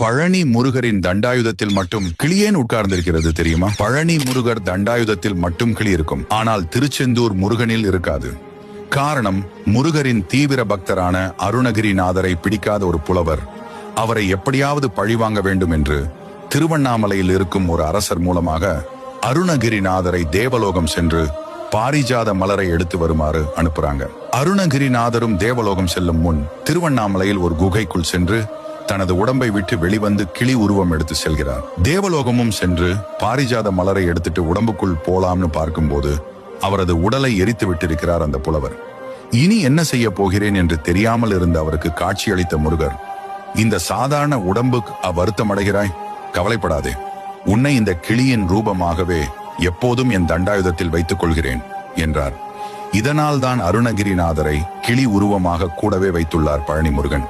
பழனி முருகரின் தண்டாயுதத்தில் மட்டும் கிளி ஏன் உட்கார்ந்திருக்கிறது தெரியுமா? பழனி முருகர் தண்டாயுதத்தில் மட்டும் கிளி இருக்கும், ஆனால் திருச்செந்தூர் முருகனில் இருக்காது. காரணம், முருகரின் தீவிர பக்தரான அருணகிரிநாதரை பிடிக்காத ஒரு புலவர் அவரை எப்படியாவது பழிவாங்க வேண்டும் என்று திருவண்ணாமலையில் இருக்கும் ஒரு அரசர் மூலமாக அருணகிரிநாதரை தேவலோகம் சென்று பாரிஜாத மலரை எடுத்து வருமாறு அனுப்புறாங்க. அருணகிரிநாதரும் தேவலோகம் செல்லும் முன் திருவண்ணாமலையில் ஒரு குகைக்குள் சென்று தனது உடம்பை விட்டு வெளிவந்து கிளி உருவம் எடுத்து செல்கிறார். தேவலோகமும் சென்று பாரிஜாத மலரை எடுத்துட்டு உடம்புக்குள் போலாம்னு பார்க்கும்போது அவரது உடலை எரித்து விட்டிருக்கிறார் அந்த புலவர். இனி என்ன செய்ய போகிறேன் என்று தெரியாமல் இருந்த அவருக்கு காட்சியளித்த முருகர், இந்த சாதாரண உடம்புக்கு வருத்தம் அடைகிறாய், கவலைப்படாதே, உன்னை இந்த கிளியின் ரூபமாகவே எப்போதும் என் தண்டாயுதத்தில் வைத்துக் கொள்கிறேன் என்றார். இதனால் தான் அருணகிரிநாதரை கிளி உருவமாக கூடவே வைத்துள்ளார் பழனி முருகன்.